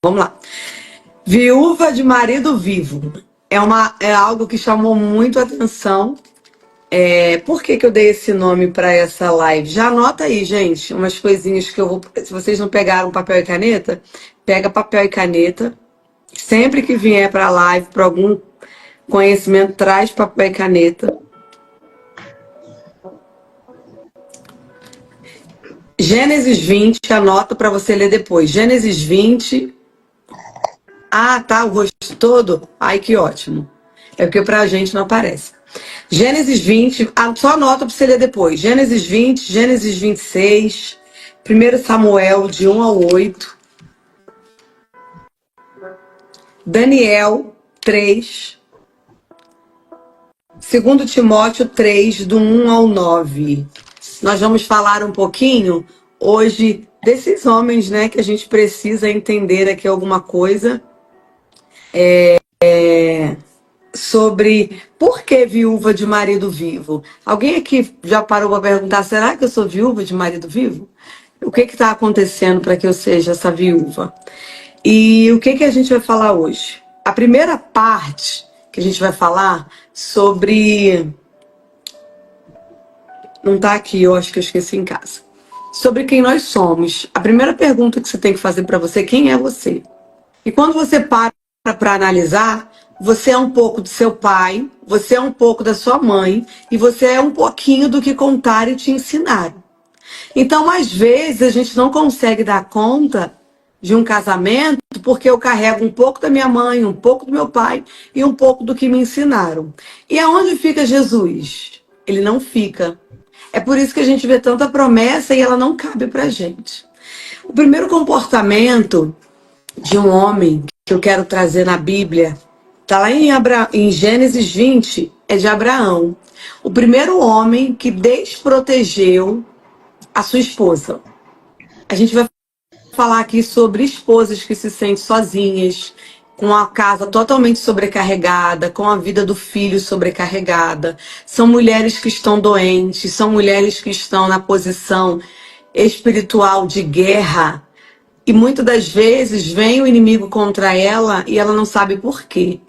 Vamos lá. Viúva de marido vivo. É algo que chamou muito a atenção. Por que eu dei esse nome para essa live? Já anota aí, gente, umas coisinhas que eu vou... Se vocês não pegaram papel e caneta, pega papel e caneta. Sempre que vier para a live, para algum conhecimento, traz papel e caneta. Gênesis 20, anota para você ler depois. Gênesis 20. Ah, tá, o rosto todo? Ai, que ótimo. É porque pra gente não aparece. Gênesis 20, só anota para você ler depois. Gênesis 20, Gênesis 26, 1 Samuel, de 1 ao 8. Daniel 3. 2 Timóteo 3, do 1 ao 9. Nós vamos falar um pouquinho hoje desses homens, né, que a gente precisa entender aqui alguma coisa sobre por que viúva de marido vivo. Alguém aqui já parou para perguntar, será que eu sou viúva de marido vivo? O que está acontecendo para que eu seja essa viúva? E o que a gente vai falar hoje? A primeira parte que a gente vai falar sobre... Não está aqui, eu acho que eu esqueci em casa. Sobre quem nós somos. A primeira pergunta que você tem que fazer para você, quem é você? E quando você para analisar, você é um pouco do seu pai, você é um pouco da sua mãe, e você é um pouquinho do que contaram e te ensinaram. Então, às vezes, a gente não consegue dar conta de um casamento porque eu carrego um pouco da minha mãe, um pouco do meu pai e um pouco do que me ensinaram. E aonde fica Jesus? Ele não fica. É por isso que a gente vê tanta promessa e ela não cabe pra gente. O primeiro comportamento de um homem que eu quero trazer na Bíblia está lá em Gênesis 20, é de Abraão. O primeiro homem que desprotegeu a sua esposa. A gente vai falar aqui sobre esposas que se sentem sozinhas, com a casa totalmente sobrecarregada, com a vida do filho sobrecarregada. São mulheres que estão doentes, são mulheres que estão na posição espiritual de guerra. E muitas das vezes vem o inimigo contra ela e ela não sabe por quê.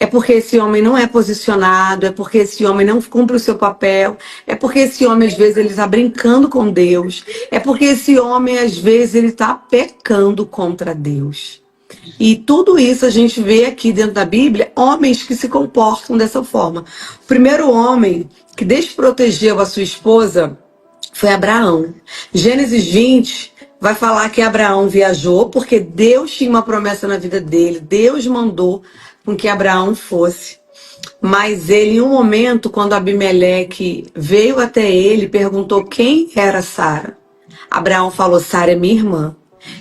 É porque esse homem não é posicionado, é porque esse homem não cumpre o seu papel, é porque esse homem, às vezes, ele está brincando com Deus, é porque esse homem, às vezes, ele está pecando contra Deus. E tudo isso a gente vê aqui dentro da Bíblia, homens que se comportam dessa forma. O primeiro homem que desprotegeu a sua esposa foi Abraão. Gênesis 20 vai falar que Abraão viajou porque Deus tinha uma promessa na vida dele. Deus mandou com que Abraão fosse. Mas ele, em um momento, quando Abimeleque veio até ele, perguntou quem era Sara. Abraão falou, Sara é minha irmã.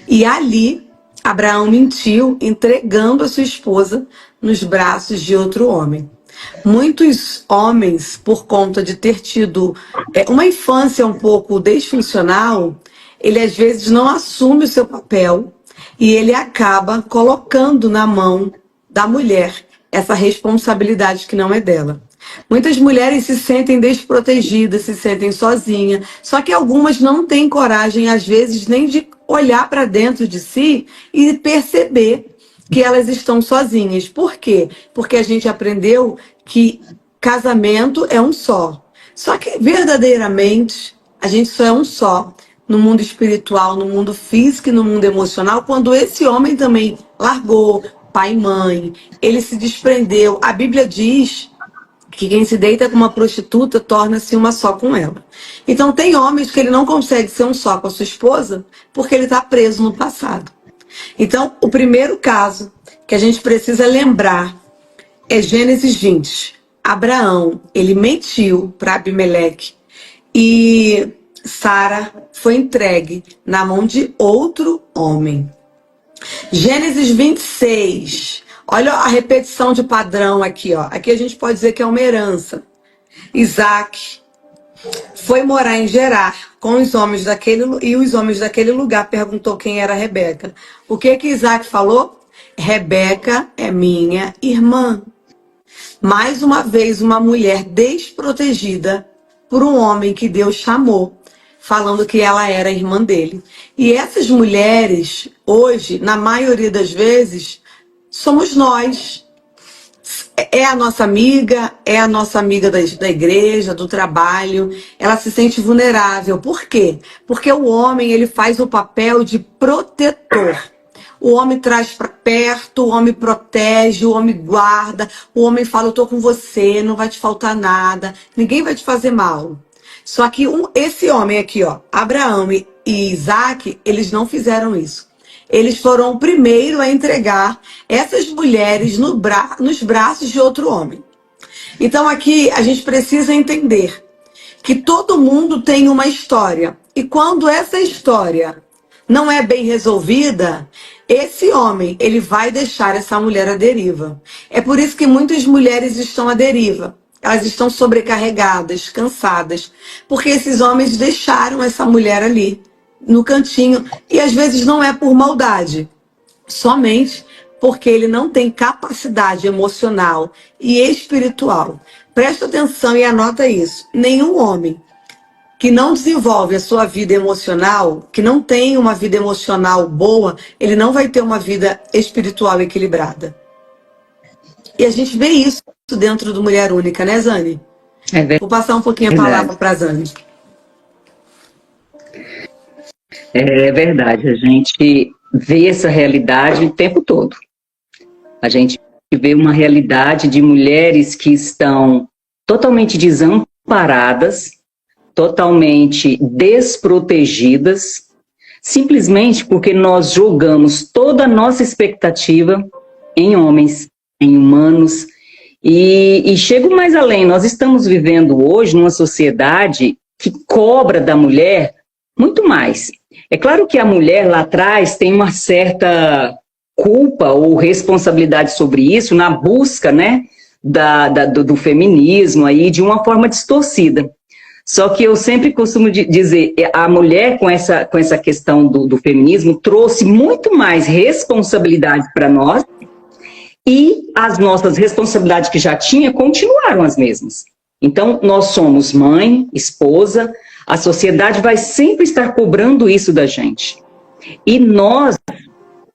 E ali, Abraão mentiu, entregando a sua esposa nos braços de outro homem. Muitos homens, por conta de ter tido uma infância um pouco disfuncional, ele às vezes não assume o seu papel e ele acaba colocando na mão da mulher essa responsabilidade que não é dela. Muitas mulheres se sentem desprotegidas, se sentem sozinhas, só que algumas não têm coragem, às vezes, nem de olhar para dentro de si e perceber que elas estão sozinhas. Por quê? Porque a gente aprendeu que casamento é um só. Só que, verdadeiramente, a gente só é um só no mundo espiritual, no mundo físico e no mundo emocional, quando esse homem também largou pai e mãe, ele se desprendeu. A Bíblia diz que quem se deita com uma prostituta torna-se uma só com ela. Então tem homens que ele não consegue ser um só com a sua esposa porque ele está preso no passado. Então o primeiro caso que a gente precisa lembrar é Gênesis 20. Abraão, ele mentiu para Abimeleque e Sara foi entregue na mão de outro homem. Gênesis 26. Olha a repetição de padrão aqui, ó. Aqui a gente pode dizer que é uma herança. Isaac foi morar em Gerar com os homens daquele lugar perguntou quem era Rebeca. O que Isaac falou? Rebeca é minha irmã. Mais uma vez, uma mulher desprotegida por um homem que Deus chamou. falando que ela era irmã dele. E essas mulheres, hoje, na maioria das vezes, somos nós. É a nossa amiga da igreja, do trabalho. Ela se sente vulnerável. Por quê? Porque o homem, ele faz o papel de protetor. O homem traz para perto, o homem protege, o homem guarda, o homem fala, eu tô com você, não vai te faltar nada, ninguém vai te fazer mal. Só que esse homem aqui, ó, Abraão e Isaac, eles não fizeram isso. Eles foram o primeiro a entregar essas mulheres nos braços de outro homem. Então aqui a gente precisa entender que todo mundo tem uma história. E quando essa história não é bem resolvida, esse homem, ele vai deixar essa mulher à deriva. É por isso que muitas mulheres estão à deriva. Elas estão sobrecarregadas, cansadas, porque esses homens deixaram essa mulher ali, no cantinho, e às vezes não é por maldade, somente porque ele não tem capacidade emocional e espiritual. Presta atenção e anota isso. Nenhum homem que não desenvolve a sua vida emocional, que não tem uma vida emocional boa, ele não vai ter uma vida espiritual equilibrada. E a gente vê isso dentro do Mulher Única, né, Zane? É verdade. Vou passar um pouquinho a palavra para a Zane. É verdade, a gente vê essa realidade o tempo todo. A gente vê uma realidade de mulheres que estão totalmente desamparadas, totalmente desprotegidas, simplesmente porque nós jogamos toda a nossa expectativa em homens, em humanos, e chego mais além, nós estamos vivendo hoje numa sociedade que cobra da mulher muito mais. É claro que a mulher lá atrás tem uma certa culpa ou responsabilidade sobre isso na busca, né, do feminismo aí de uma forma distorcida. Só que eu sempre costumo dizer, a mulher com essa questão do feminismo trouxe muito mais responsabilidade para nós e as nossas responsabilidades que já tinha continuaram as mesmas. Então, nós somos mãe, esposa, a sociedade vai sempre estar cobrando isso da gente. E nós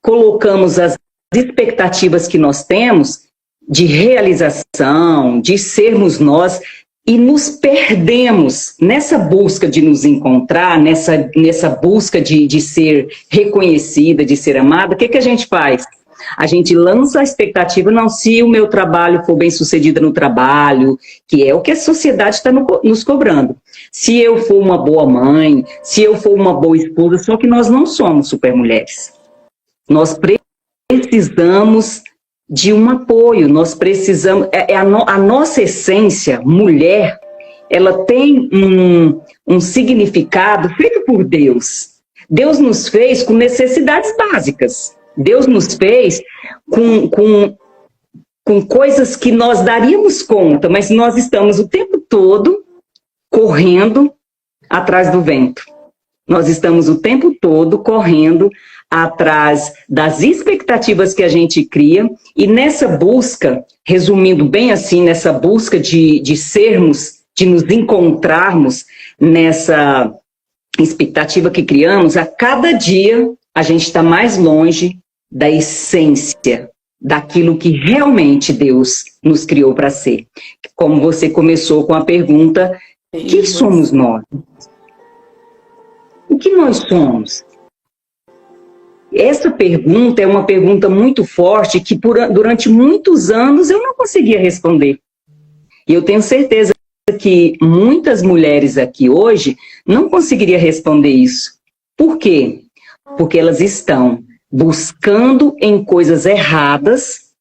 colocamos as expectativas que nós temos de realização, de sermos nós, e nos perdemos nessa busca de nos encontrar, nessa busca de ser reconhecida, de ser amada. O que a gente faz? A gente lança a expectativa, não, se o meu trabalho for bem sucedida no trabalho, que é o que a sociedade está nos cobrando. Se eu for uma boa mãe, se eu for uma boa esposa, só que nós não somos supermulheres. Nós precisamos de um apoio, nós precisamos, a nossa essência, mulher, ela tem um significado feito por Deus. Deus nos fez com necessidades básicas. Deus nos fez com coisas que nós daríamos conta, mas nós estamos o tempo todo correndo atrás do vento. Nós estamos o tempo todo correndo atrás das expectativas que a gente cria, e nessa busca, resumindo bem assim, nessa busca de sermos, de nos encontrarmos nessa expectativa que criamos, a cada dia a gente está mais longe da essência, daquilo que realmente Deus nos criou para ser. Como você começou com a pergunta, quem somos nós? O que nós somos? Essa pergunta é uma pergunta muito forte que durante muitos anos eu não conseguia responder. E eu tenho certeza que muitas mulheres aqui hoje não conseguiriam responder isso. Por quê? Porque elas estão buscando em coisas erradas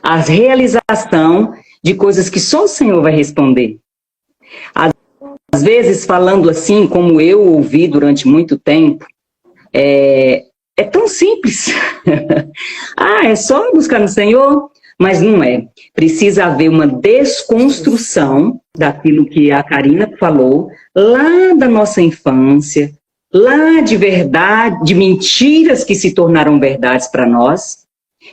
a realização de coisas que só o Senhor vai responder. Às vezes, falando assim, como eu ouvi durante muito tempo, é tão simples. É só buscar no Senhor? Mas não é. Precisa haver uma desconstrução daquilo que a Karina falou, lá da nossa infância, lá de verdade, de mentiras que se tornaram verdades para nós,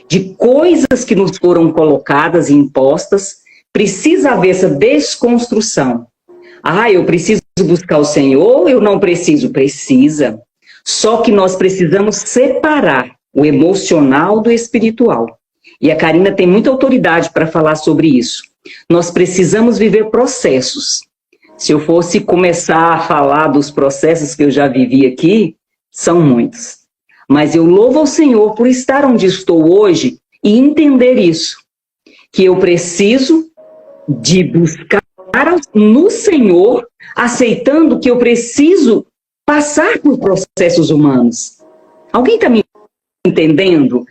de coisas que nos foram colocadas e impostas. Precisa haver essa desconstrução. Eu preciso buscar o Senhor? Eu não preciso. Precisa. Só que nós precisamos separar o emocional do espiritual. E a Karina tem muita autoridade para falar sobre isso. Nós precisamos viver processos. Se eu fosse começar a falar dos processos que eu já vivi aqui, são muitos. Mas eu louvo ao Senhor por estar onde estou hoje e entender isso. Que eu preciso de buscar no Senhor, aceitando que eu preciso passar por processos humanos. Alguém está me entendendo?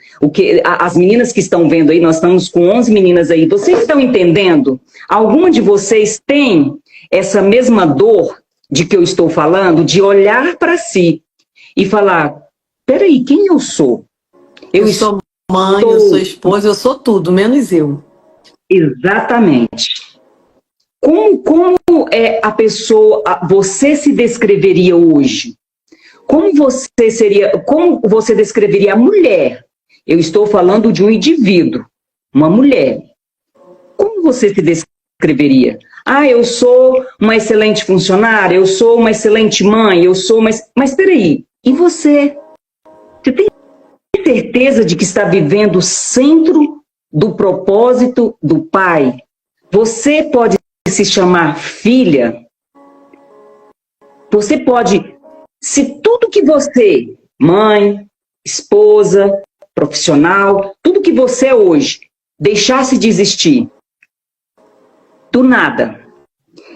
As meninas que estão vendo aí, nós estamos com 11 meninas aí, vocês estão entendendo? Alguma de vocês tem essa mesma dor de que eu estou falando, de olhar para si e falar, peraí, quem eu sou? Eu sou mãe, eu sou esposa, eu sou tudo, menos eu. Exatamente. Como é a pessoa, você se descreveria hoje? Como você descreveria a mulher? Eu estou falando de um indivíduo, uma mulher. Como você se descreveria? Eu sou uma excelente funcionária, eu sou uma excelente mãe, eu sou uma... Mas peraí, e você? Você tem certeza de que está vivendo o centro do propósito do Pai? Você pode se chamar filha? Você pode... Se tudo que você, mãe, esposa, profissional, tudo que você é hoje, deixasse de existir, do nada,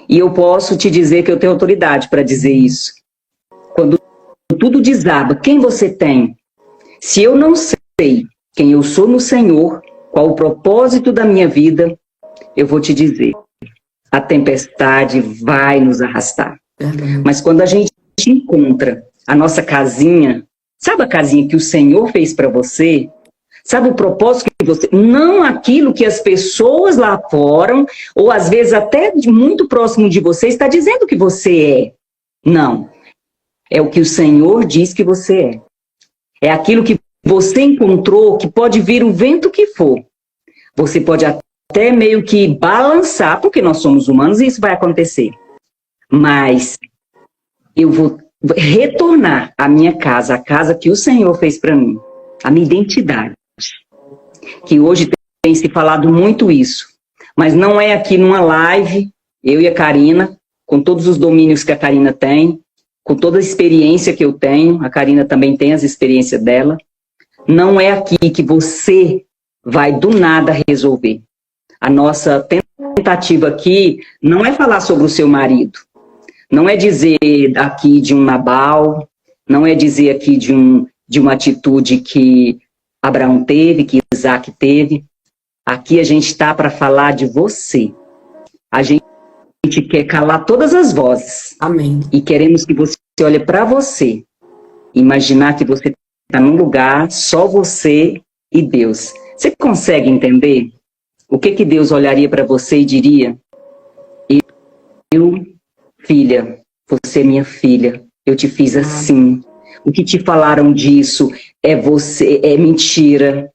e eu posso te dizer que eu tenho autoridade para dizer isso, quando tudo desaba, quem você tem? Se eu não sei quem eu sou no Senhor, qual o propósito da minha vida, eu vou te dizer, a tempestade vai nos arrastar. Mas quando a gente encontra a nossa casinha, sabe a casinha que o Senhor fez para você? Sabe o propósito que você... Não aquilo que as pessoas lá fora, ou às vezes até muito próximo de você, está dizendo que você é. Não. É o que o Senhor diz que você é. É aquilo que você encontrou, que pode vir o vento que for. Você pode até meio que balançar, porque nós somos humanos e isso vai acontecer. Mas eu vou retornar à minha casa, a casa que o Senhor fez para mim, a minha identidade. Que hoje tem se falado muito isso, mas não é aqui numa live, eu e a Karina, com todos os domínios que a Karina tem, com toda a experiência que eu tenho, a Karina também tem as experiências dela, não é aqui que você vai do nada resolver. A nossa tentativa aqui não é falar sobre o seu marido, não é dizer aqui de um Nabal, não é dizer aqui de uma atitude que Abraão teve, que Isaac teve. Aqui a gente está para falar de você. A gente quer calar todas as vozes. Amém. E queremos que você olhe para você. Imaginar que você está num lugar, só você e Deus. Você consegue entender o que Deus olharia para você e diria? Eu, filha, você é minha filha, eu te fiz assim. O que te falaram disso é mentira.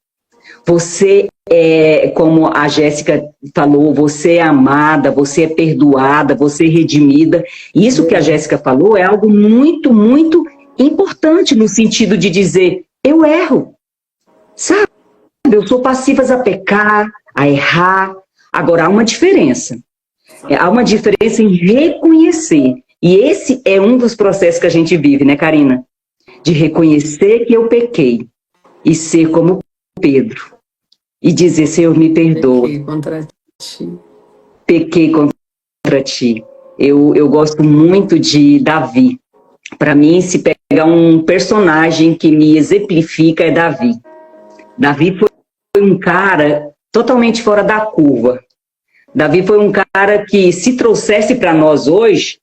Você é, como a Jéssica falou, você é amada, você é perdoada, você é redimida. Isso que a Jéssica falou é algo muito, muito importante no sentido de dizer, eu erro. Sabe, eu sou passiva a pecar, a errar. Agora, há uma diferença. Há uma diferença em reconhecer. E esse é um dos processos que a gente vive, né, Karina? De reconhecer que eu pequei e ser como Pedro e dizer, Senhor, me perdoa. Pequei contra ti. Pequei contra ti. Eu gosto muito de Davi. Para mim, se pegar um personagem que me exemplifica, é Davi. Davi foi um cara totalmente fora da curva. Davi foi um cara que, se trouxesse para nós hoje,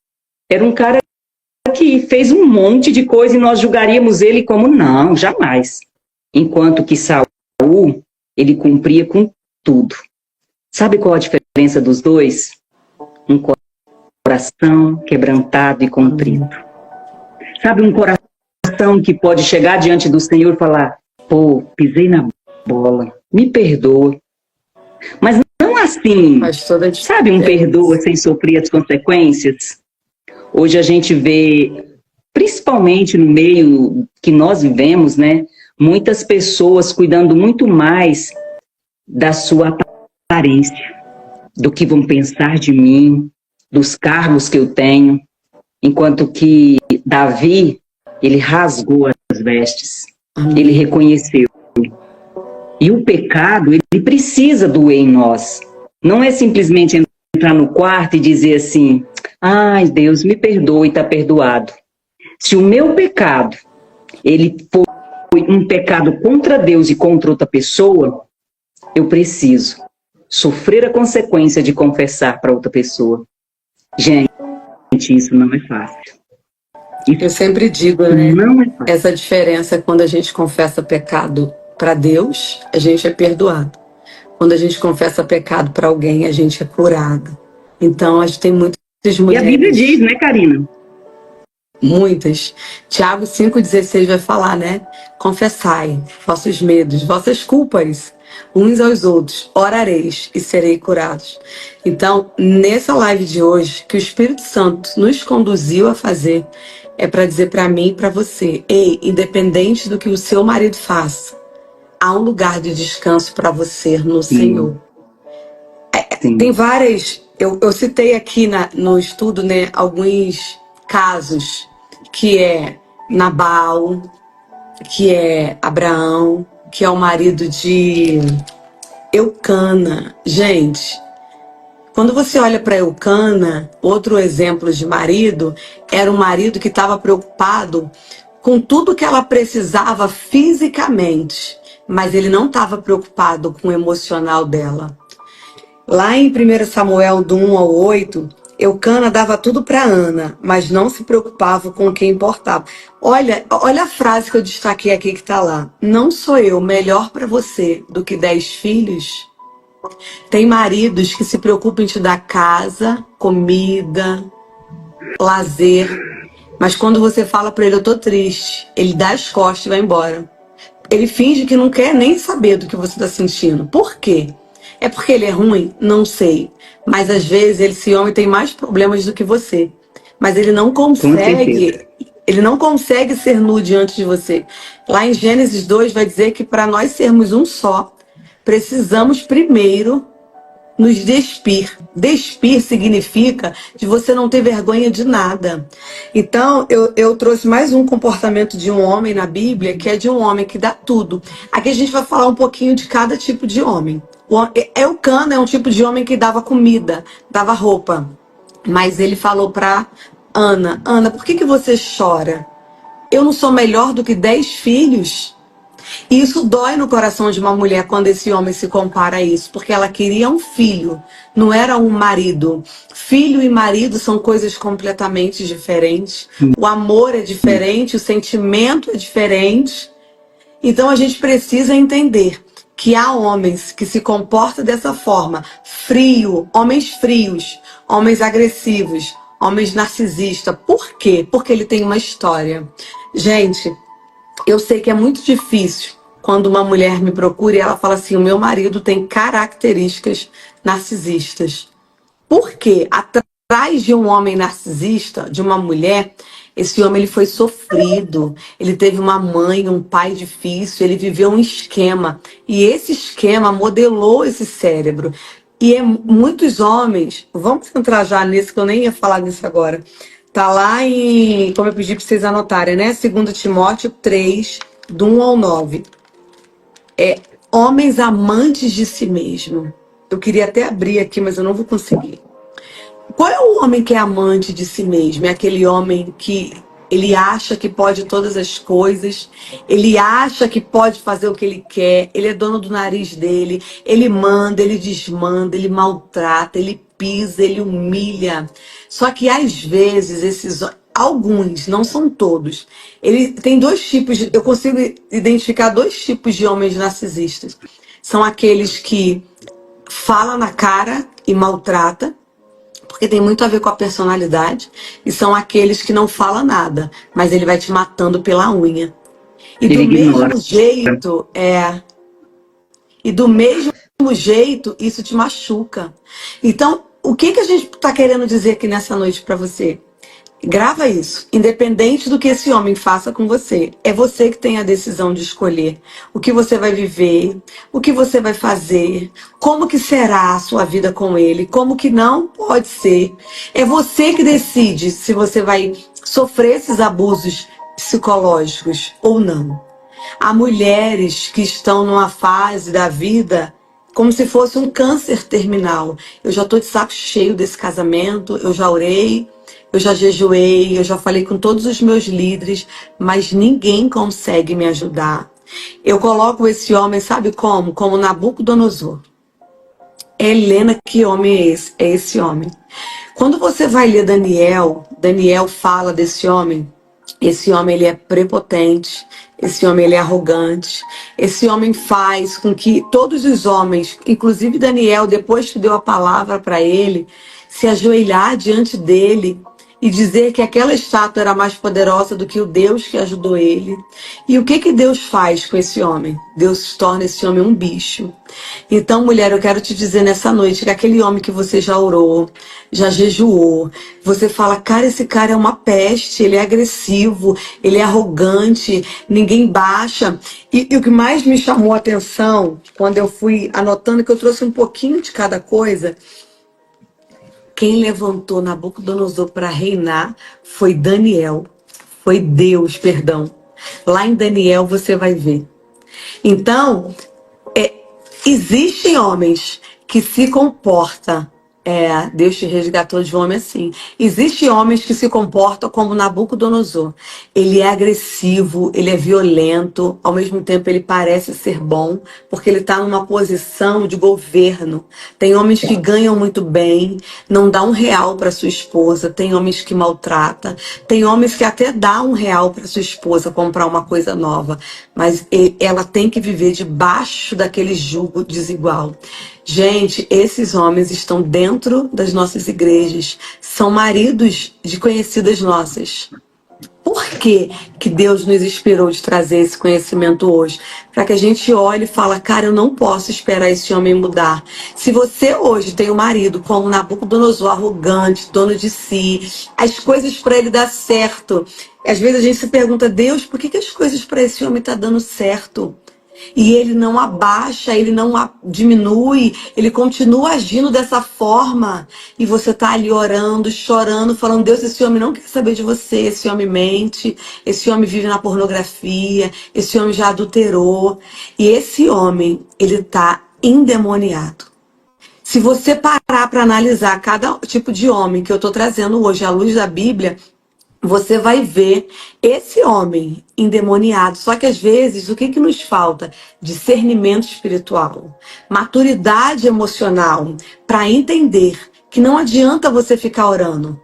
era um cara que fez um monte de coisa e nós julgaríamos ele como não, jamais. Enquanto que Saul, ele cumpria com tudo. Sabe qual a diferença dos dois? Um coração quebrantado e contrito. Sabe, um coração que pode chegar diante do Senhor e falar, pô, pisei na bola, me perdoa. Mas não assim, sabe, um perdoa sem sofrer as consequências? Hoje a gente vê, principalmente no meio que nós vivemos, né, muitas pessoas cuidando muito mais da sua aparência, do que vão pensar de mim, dos cargos que eu tenho, enquanto que Davi, ele rasgou as vestes, ele reconheceu. E o pecado, ele precisa doer em nós. Não é simplesmente entrar no quarto e dizer assim, ai, Deus, me perdoe, está perdoado. Se o meu pecado, ele foi um pecado contra Deus e contra outra pessoa, eu preciso sofrer a consequência de confessar para outra pessoa. Gente, isso não é fácil. Eu sempre digo, né? Não é fácil. Essa diferença quando a gente confessa pecado para Deus, a gente é perdoado. Quando a gente confessa pecado para alguém, a gente é curado. Então, a gente tem muitas mulheres. E a Bíblia diz, né, Karina? Muitas. Tiago 5,16 vai falar, né? Confessai vossos medos, vossas culpas, uns aos outros, orareis e serei curados. Então, nessa live de hoje, que o Espírito Santo nos conduziu a fazer, é para dizer para mim e para você, ei, independente do que o seu marido faça, há um lugar de descanso para você no Senhor. Tem várias, eu citei aqui no estudo, né, alguns casos, que é Nabal, que é Abraão, que é o marido de Eucana. Gente, quando você olha para Eucana, outro exemplo de marido, era um marido que estava preocupado com tudo que ela precisava fisicamente, mas ele não estava preocupado com o emocional dela. Lá em 1 Samuel, do 1 ao 8, Eucana dava tudo para Ana, mas não se preocupava com o que importava. Olha a frase que eu destaquei aqui que está lá. Não sou eu melhor para você do que 10 filhos? Tem maridos que se preocupam em te dar casa, comida, lazer, mas quando você fala para ele, eu tô triste, ele dá as costas e vai embora. Ele finge que não quer nem saber do que você está sentindo. Por quê? É porque ele é ruim? Não sei. Mas às vezes esse homem tem mais problemas do que você. Mas ele não consegue ser nu diante de você. Lá em Gênesis 2 vai dizer que para nós sermos um só, precisamos primeiro nos despir. Despir significa de você não ter vergonha de nada. Então, eu trouxe mais um comportamento de um homem na Bíblia, que é de um homem que dá tudo. Aqui a gente vai falar um pouquinho de cada tipo de homem. Eucana é um tipo de homem que dava comida, dava roupa. Mas ele falou para Ana, Ana, por que você chora? Eu não sou melhor do que 10 filhos? E isso dói no coração de uma mulher quando esse homem se compara a isso, porque ela queria um filho, não era um marido. Filho e marido são coisas completamente diferentes. O amor é diferente, o sentimento é diferente. Então a gente precisa entender que há homens que se comportam dessa forma, homens frios, homens agressivos, homens narcisistas. Por quê? Porque ele tem uma história. Gente, eu sei que é muito difícil quando uma mulher me procura e ela fala assim, o meu marido tem características narcisistas. Por quê? Atrás de um homem narcisista, de uma mulher, esse homem ele foi sofrido, ele teve uma mãe, um pai difícil, ele viveu um esquema. E esse esquema modelou esse cérebro. E muitos homens, vamos entrar já nesse, que eu nem ia falar nisso agora. Tá lá em, como eu pedi para vocês anotarem, né? 2 Timóteo 3, do 1 ao 9. Homens amantes de si mesmo. Eu queria até abrir aqui, mas eu não vou conseguir. Qual é o homem que é amante de si mesmo? É aquele homem que ele acha que pode todas as coisas, ele acha que pode fazer o que ele quer, ele é dono do nariz dele, ele manda, ele desmanda, ele maltrata, ele pisa, ele humilha. Só que às vezes alguns, não são todos, ele tem dois tipos eu consigo identificar 2 tipos de homens narcisistas. São aqueles que falam na cara e maltrata, porque tem muito a ver com a personalidade, e são aqueles que não falam nada, mas ele vai te matando pela unha. E do mesmo jeito, isso te machuca. Então, o que a gente está querendo dizer aqui nessa noite para você? Grava isso. Independente do que esse homem faça com você, é você que tem a decisão de escolher o que você vai viver, o que você vai fazer, como que será a sua vida com ele, como que não pode ser. É você que decide se você vai sofrer esses abusos psicológicos ou não. Há mulheres que estão numa fase da vida como se fosse um câncer terminal. Eu já estou de saco cheio desse casamento, eu já orei, eu já jejuei, eu já falei com todos os meus líderes, mas ninguém consegue me ajudar. Eu coloco esse homem, sabe como? Como Nabucodonosor. Helena, que homem é esse? É esse homem. Quando você vai ler Daniel, Daniel fala desse homem. Esse homem, ele é prepotente, esse homem, ele é arrogante, esse homem faz com que todos os homens, inclusive Daniel, depois que deu a palavra para ele, se ajoelhar diante dele e dizer que aquela estátua era mais poderosa do que o Deus que ajudou ele. E o que que Deus faz com esse homem? Deus torna esse homem um bicho. Então, mulher, eu quero te dizer nessa noite que aquele homem que você já orou, já jejuou, você fala, cara, esse cara é uma peste, ele é agressivo, ele é arrogante, ninguém baixa. E o que mais me chamou a atenção, quando eu fui anotando, que eu trouxe um pouquinho de cada coisa, quem levantou Nabucodonosor para reinar foi Daniel. Foi Deus, perdão. Lá em Daniel você vai ver. Então, existem homens que se comportam. Deus te resgatou de um homem assim. Existem homens que se comportam como Nabucodonosor. Ele é agressivo, ele é violento, ao mesmo tempo ele parece ser bom, porque ele está numa posição de governo. Tem homens que ganham muito bem, não dá R$1 para sua esposa, tem homens que maltrata, tem homens que até dá R$1 para sua esposa comprar uma coisa nova, mas ela tem que viver debaixo daquele jugo desigual. Gente, esses homens estão dentro das nossas igrejas, são maridos de conhecidas nossas. Por que que Deus nos inspirou de trazer esse conhecimento hoje? Para que a gente olhe e fale, cara, eu não posso esperar esse homem mudar. Se você hoje tem um marido como Nabucodonosor, arrogante, dono de si, as coisas para ele dar certo. Às vezes a gente se pergunta, Deus, por que que as coisas para esse homem estão dando certo? E ele não abaixa, ele não diminui, ele continua agindo dessa forma. E você está ali orando, chorando, falando, Deus, esse homem não quer saber de você, esse homem mente, esse homem vive na pornografia, esse homem já adulterou. E esse homem, ele está endemoniado. Se você parar para analisar cada tipo de homem que eu estou trazendo hoje à luz da Bíblia, você vai ver esse homem endemoniado. Só que às vezes, o que que nos falta? Discernimento espiritual, maturidade emocional, para entender que não adianta você ficar orando.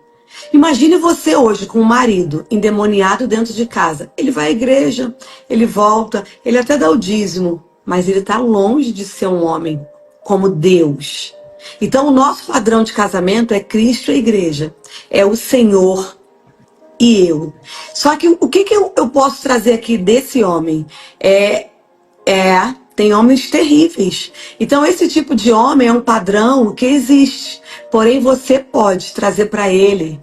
Imagine você hoje com um marido endemoniado dentro de casa. Ele vai à igreja, ele volta, ele até dá o dízimo, mas ele está longe de ser um homem como Deus. Então o nosso padrão de casamento é Cristo e a igreja. É o Senhor e eu. Só que o que que eu posso trazer aqui desse homem? Tem homens terríveis. Então esse tipo de homem é um padrão que existe. Porém você pode trazer para ele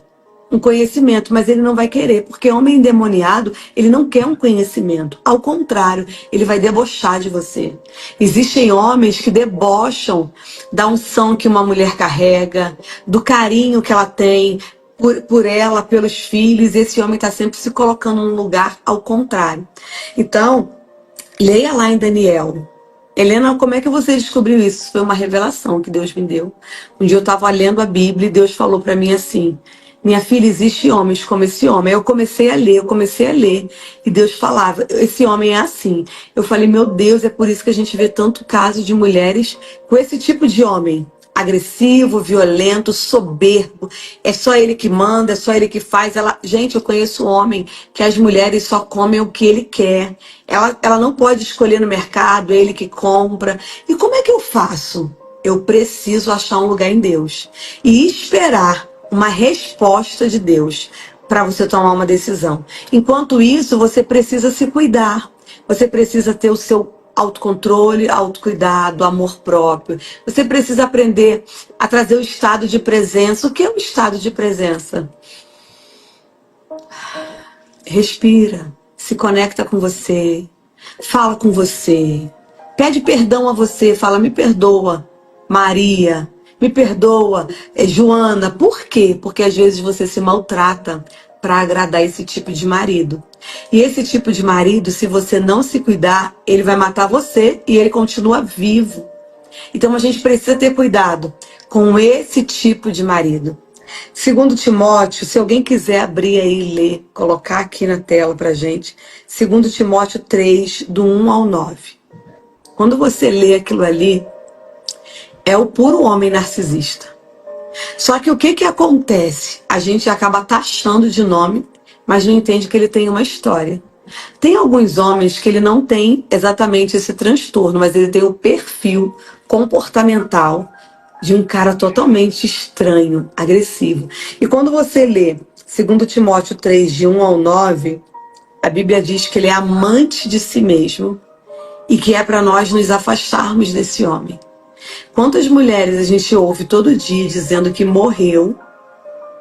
um conhecimento, mas ele não vai querer, porque homem endemoniado, ele não quer um conhecimento. Ao contrário, ele vai debochar de você. Existem homens que debocham da unção que uma mulher carrega, do carinho que ela tem por ela, pelos filhos. Esse homem está sempre se colocando num lugar ao contrário. Então, leia lá em Daniel. Helena, como é que você descobriu isso? Foi uma revelação que Deus me deu. Um dia eu estava lendo a Bíblia e Deus falou para mim assim, minha filha, existem homens como esse homem. Aí eu comecei a ler. E Deus falava, esse homem é assim. Eu falei, meu Deus, é por isso que a gente vê tanto caso de mulheres com esse tipo de homem. Agressivo, violento, soberbo. É só ele que manda, é só ele que faz. Gente, eu conheço um homem que as mulheres só comem o que ele quer. Ela não pode escolher no mercado, é ele que compra. E como é que eu faço? Eu preciso achar um lugar em Deus. E esperar uma resposta de Deus para você tomar uma decisão. Enquanto isso, você precisa se cuidar. Você precisa ter o seu autocontrole, autocuidado, amor próprio. Você precisa aprender a trazer o estado de presença. O que é o estado de presença? Respira, se conecta com você, fala com você, pede perdão a você, fala, me perdoa, Maria, me perdoa, Joana. Por quê? Porque às vezes você se maltrata para agradar esse tipo de marido. E esse tipo de marido, se você não se cuidar, ele vai matar você e ele continua vivo. Então a gente precisa ter cuidado com esse tipo de marido. Segundo Timóteo, se alguém quiser abrir aí e ler, colocar aqui na tela pra gente, segundo Timóteo 3, do 1 ao 9. Quando você lê aquilo ali, é o puro homem narcisista. Só que o que acontece? A gente acaba taxando de nome, mas não entende que ele tem uma história. Tem alguns homens que ele não tem exatamente esse transtorno, mas ele tem o perfil comportamental de um cara totalmente estranho, agressivo. E quando você lê 2 Timóteo 3, de 1 ao 9, a Bíblia diz que ele é amante de si mesmo e que é para nós nos afastarmos desse homem. Quantas mulheres a gente ouve todo dia dizendo que morreu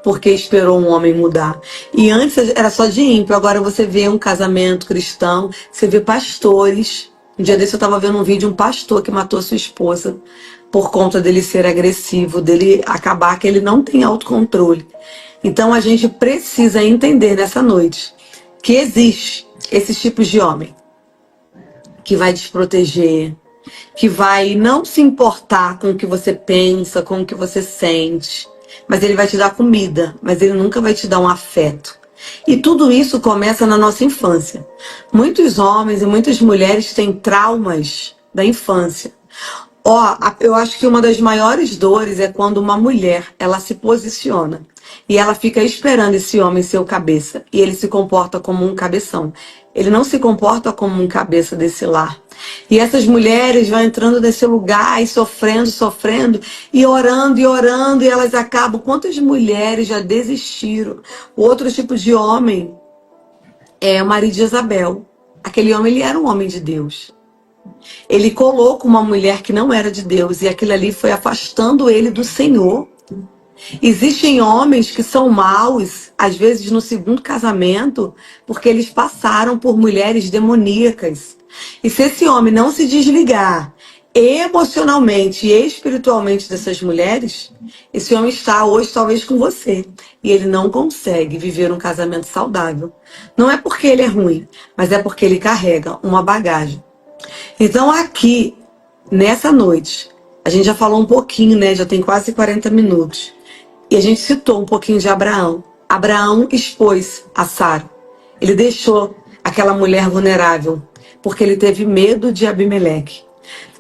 porque esperou um homem mudar? E antes era só de ímpio, agora você vê um casamento cristão, você vê pastores. Um dia desse eu estava vendo um vídeo de um pastor que matou sua esposa por conta dele ser agressivo, dele acabar que ele não tem autocontrole. Então a gente precisa entender nessa noite que existe esses tipos de homem que vai desproteger, que vai não se importar com o que você pensa, com o que você sente, mas ele vai te dar comida, mas ele nunca vai te dar um afeto. E tudo isso começa na nossa infância. Muitos homens e muitas mulheres têm traumas da infância. Eu acho que uma das maiores dores é quando uma mulher, ela se posiciona e ela fica esperando esse homem ser o cabeça e ele se comporta como um cabeção. Ele não se comporta como um cabeça desse lar. E essas mulheres vão entrando nesse lugar e sofrendo e orando e elas acabam. Quantas mulheres já desistiram? O outro tipo de homem é o marido de Jezabel. Aquele homem, ele era um homem de Deus. Ele colou com uma mulher que não era de Deus e aquilo ali foi afastando ele do Senhor. Existem homens que são maus, às vezes no segundo casamento, porque eles passaram por mulheres demoníacas. E se esse homem não se desligar emocionalmente e espiritualmente dessas mulheres, esse homem está hoje talvez com você e ele não consegue viver um casamento saudável. Não é porque ele é ruim, mas é porque ele carrega uma bagagem. Então aqui, nessa noite, a gente já falou um pouquinho, né? Já tem quase 40 minutos. E a gente citou um pouquinho de Abraão. Abraão expôs a Sara. Ele deixou aquela mulher vulnerável, porque ele teve medo de Abimeleque.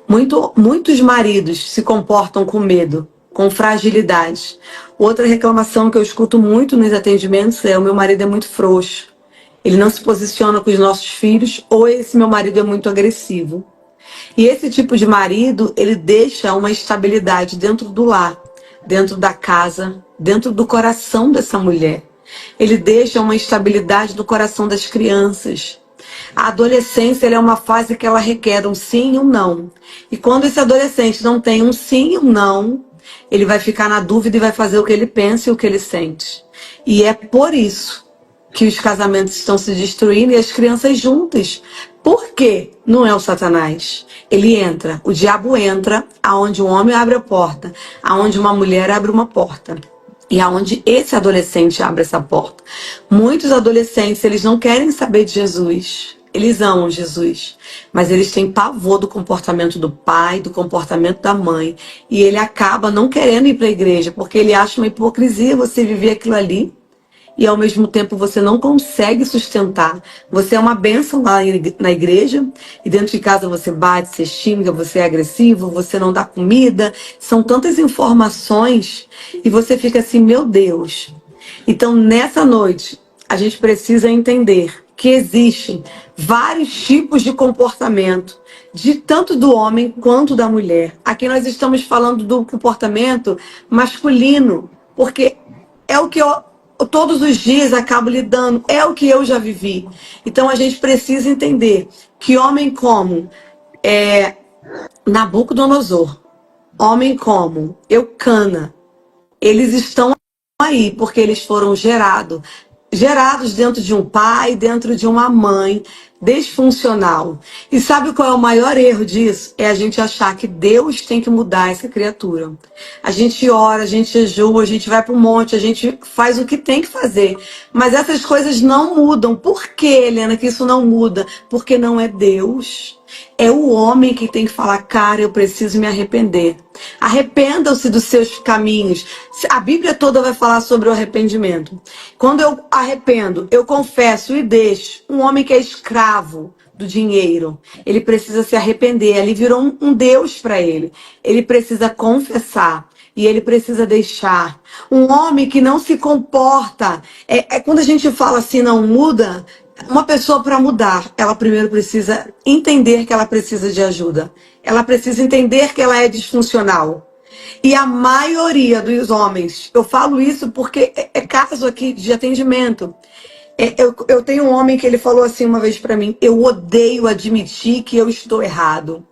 Muitos maridos se comportam com medo, com fragilidade. Outra reclamação que eu escuto muito nos atendimentos é: o meu marido é muito frouxo. Ele não se posiciona com os nossos filhos, ou esse meu marido é muito agressivo. E esse tipo de marido, ele deixa uma estabilidade dentro do lar, dentro da casa, dentro do coração dessa mulher. Ele deixa uma estabilidade no coração das crianças. A adolescência ela é uma fase que ela requer um sim e um não. E quando esse adolescente não tem um sim e um não, ele vai ficar na dúvida e vai fazer o que ele pensa e o que ele sente. E é por isso que os casamentos estão se destruindo e as crianças juntas. Por quê? Não é o Satanás. Ele entra, o diabo entra aonde um homem abre a porta, aonde uma mulher abre uma porta. E aonde esse adolescente abre essa porta. Muitos adolescentes, eles não querem saber de Jesus. Eles amam Jesus, mas eles têm pavor do comportamento do pai, do comportamento da mãe. E ele acaba não querendo ir para a igreja, porque ele acha uma hipocrisia você viver aquilo ali. E ao mesmo tempo você não consegue sustentar. Você é uma bênção lá na igreja, e dentro de casa você bate, você xinga, você é agressivo, você não dá comida. São tantas informações e você fica assim, meu Deus. Então nessa noite a gente precisa entender que existem vários tipos de comportamento, de tanto do homem quanto da mulher. Aqui nós estamos falando do comportamento masculino, porque é o que todos os dias acabo lidando, é o que eu já vivi. Então a gente precisa entender que homem como Nabucodonosor, homem como Eucana, eles estão aí porque eles foram gerados dentro de um pai, dentro de uma mãe disfuncional. E sabe qual é o maior erro disso? É a gente achar que Deus tem que mudar essa criatura. A gente ora, a gente jejua, a gente vai para o monte, a gente faz o que tem que fazer. Mas essas coisas não mudam. Por que, Helena, que isso não muda? Porque não é Deus. É o homem que tem que falar, cara, eu preciso me arrepender. Arrependam-se dos seus caminhos. A Bíblia toda vai falar sobre o arrependimento. Quando eu arrependo, eu confesso e deixo. Um homem que é escravo do dinheiro, ele precisa se arrepender. Ali virou um Deus para ele. Ele precisa confessar. E ele precisa deixar. Um homem que não se comporta. Quando a gente fala assim, não muda. Uma pessoa, para mudar, ela primeiro precisa entender que ela precisa de ajuda. Ela precisa entender que ela é disfuncional. E a maioria dos homens, eu falo isso porque é caso aqui de atendimento. Eu tenho um homem que ele falou assim uma vez para mim: eu odeio admitir que eu estou errado.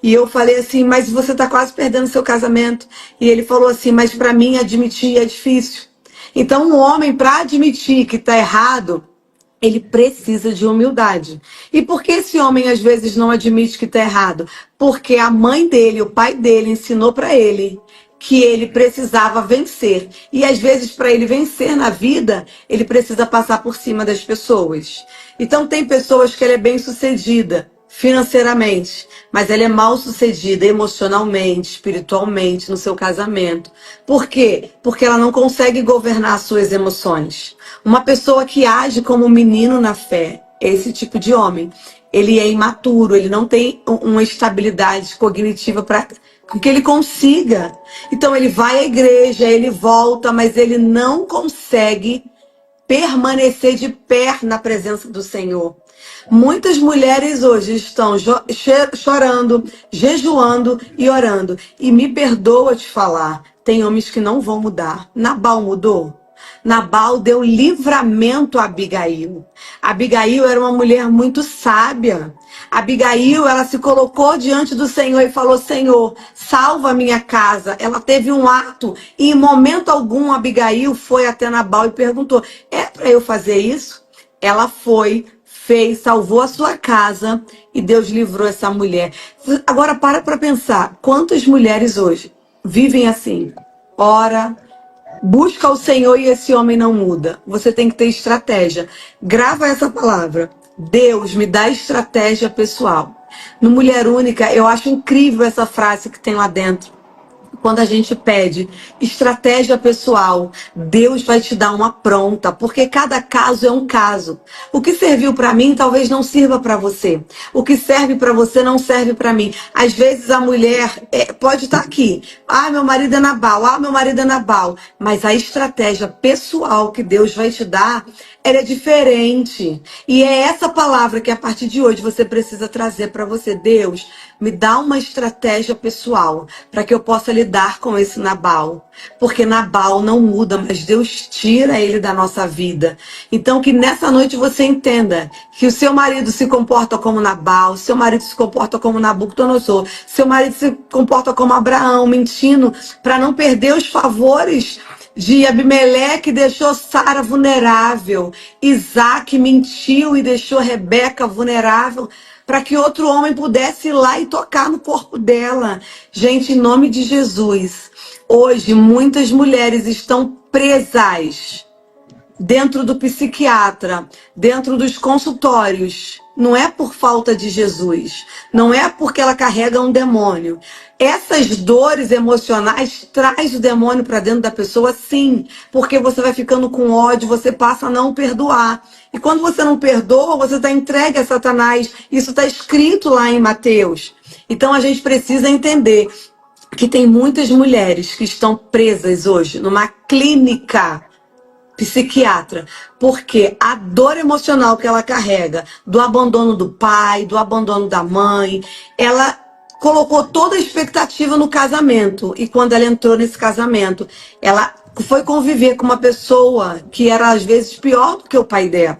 E eu falei assim, mas você está quase perdendo seu casamento. E ele falou assim, mas para mim admitir é difícil. Então um homem, para admitir que está errado, ele precisa de humildade. E por que esse homem às vezes não admite que está errado? Porque a mãe dele, o pai dele ensinou para ele que ele precisava vencer. E às vezes para ele vencer na vida, ele precisa passar por cima das pessoas. Então tem pessoas que ela é bem-sucedida financeiramente, mas ela é mal-sucedida emocionalmente, espiritualmente, no seu casamento. Por quê? Porque ela não consegue governar suas emoções. Uma pessoa que age como um menino na fé, esse tipo de homem, ele é imaturo, ele não tem uma estabilidade cognitiva para que ele consiga. Então ele vai à igreja, ele volta, mas ele não consegue permanecer de pé na presença do Senhor. Muitas mulheres hoje estão chorando, jejuando e orando. E me perdoa te falar, tem homens que não vão mudar. Nabal mudou? Nabal deu livramento a Abigail. Abigail era uma mulher muito sábia. Abigail, ela se colocou diante do Senhor e falou, Senhor, salva a minha casa. Ela teve um ato e em momento algum Abigail foi até Nabal e perguntou, é para eu fazer isso? Ela foi, fez, salvou a sua casa e Deus livrou essa mulher. Agora para pensar, quantas mulheres hoje vivem assim? Ora, busca o Senhor e esse homem não muda. Você tem que ter estratégia. Grava essa palavra. Deus me dá estratégia pessoal. No Mulher Única, eu acho incrível essa frase que tem lá dentro. Quando a gente pede estratégia pessoal, Deus vai te dar uma pronta, porque cada caso é um caso. O que serviu para mim talvez não sirva para você. O que serve para você não serve para mim. Às vezes a mulher pode estar aqui. Ah, meu marido é Nabal. Ah, meu marido é Nabal. Mas a estratégia pessoal que Deus vai te dar, ela é diferente. E é essa palavra que a partir de hoje você precisa trazer para você. Deus, me dá uma estratégia pessoal para que eu possa lidar com esse Nabal. Porque Nabal não muda, mas Deus tira ele da nossa vida. Então que nessa noite você entenda que o seu marido se comporta como Nabal, seu marido se comporta como Nabucodonosor, seu marido se comporta como Abraão, mentindo para não perder os favores de Abimeleque, deixou Sara vulnerável. Isaac mentiu e deixou Rebeca vulnerável para que outro homem pudesse ir lá e tocar no corpo dela. Gente, em nome de Jesus, hoje muitas mulheres estão presas dentro do psiquiatra, dentro dos consultórios. Não é por falta de Jesus, não é porque ela carrega um demônio. Essas dores emocionais traz o demônio para dentro da pessoa, sim, porque você vai ficando com ódio, você passa a não perdoar. E quando você não perdoa, você está entregue a Satanás. Isso está escrito lá em Mateus. Então a gente precisa entender que tem muitas mulheres que estão presas hoje numa clínica psiquiatra, porque a dor emocional que ela carrega do abandono do pai, do abandono da mãe, ela colocou toda a expectativa no casamento, e quando ela entrou nesse casamento, ela foi conviver com uma pessoa que era às vezes pior do que o pai dela.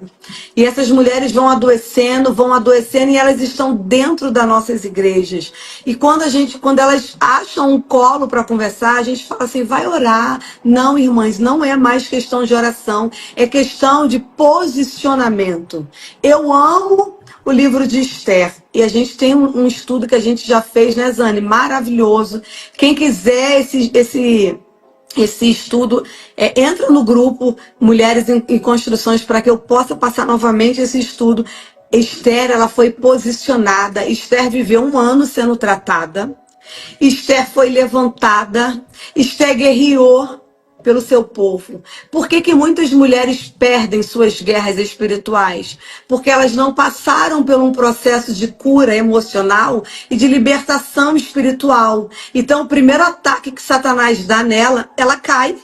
E essas mulheres vão adoecendo e elas estão dentro das nossas igrejas. E quando elas acham um colo para conversar, a gente fala assim, vai orar. Não, irmãs, não é mais questão de oração, é questão de posicionamento. Eu amo o livro de Esther. E a gente tem um estudo que a gente já fez, né, Zane? Maravilhoso. Quem quiser esse estudo, entra no grupo Mulheres em Construções para que eu possa passar novamente esse estudo. Esther, ela foi posicionada. Esther viveu 1 ano sendo tratada. Esther foi levantada. Esther guerreou pelo seu povo. Por que muitas mulheres perdem suas guerras espirituais? Porque elas não passaram por um processo de cura emocional e de libertação espiritual. Então, o primeiro ataque que Satanás dá nela, ela cai.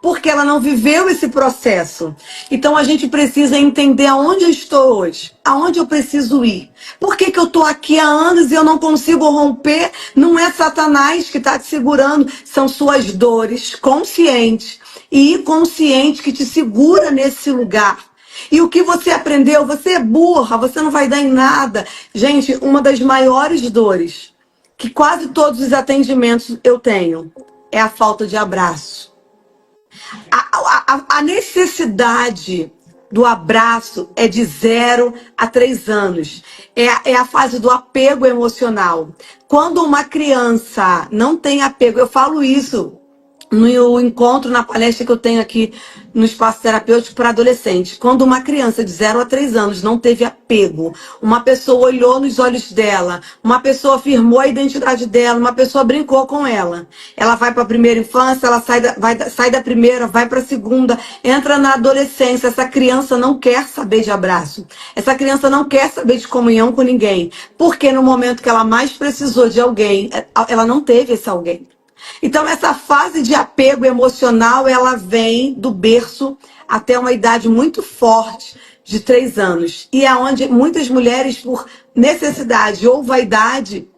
Porque ela não viveu esse processo. Então a gente precisa entender aonde eu estou hoje, aonde eu preciso ir. Por que eu estou aqui há anos e eu não consigo romper? Não é Satanás que está te segurando, são suas dores conscientes e inconscientes que te segura nesse lugar. E o que você aprendeu? Você é burra, você não vai dar em nada. Gente, uma das maiores dores que quase todos os atendimentos eu tenho é a falta de abraço. A necessidade do abraço é de 0 a 3 anos. É a fase do apego emocional. Quando uma criança não tem apego, eu falo isso no encontro, na palestra que eu tenho aqui no espaço terapêutico para adolescentes. Quando uma criança de 0 a 3 anos não teve apego, uma pessoa olhou nos olhos dela, uma pessoa afirmou a identidade dela, uma pessoa brincou com ela. Ela vai para a primeira infância, ela sai da primeira, vai para a segunda, entra na adolescência. Essa criança não quer saber de abraço. Essa criança não quer saber de comunhão com ninguém. Porque no momento que ela mais precisou de alguém, ela não teve esse alguém. Então, essa fase de apego emocional, ela vem do berço até uma idade muito forte, de 3 anos. E é onde muitas mulheres, por necessidade ou vaidade,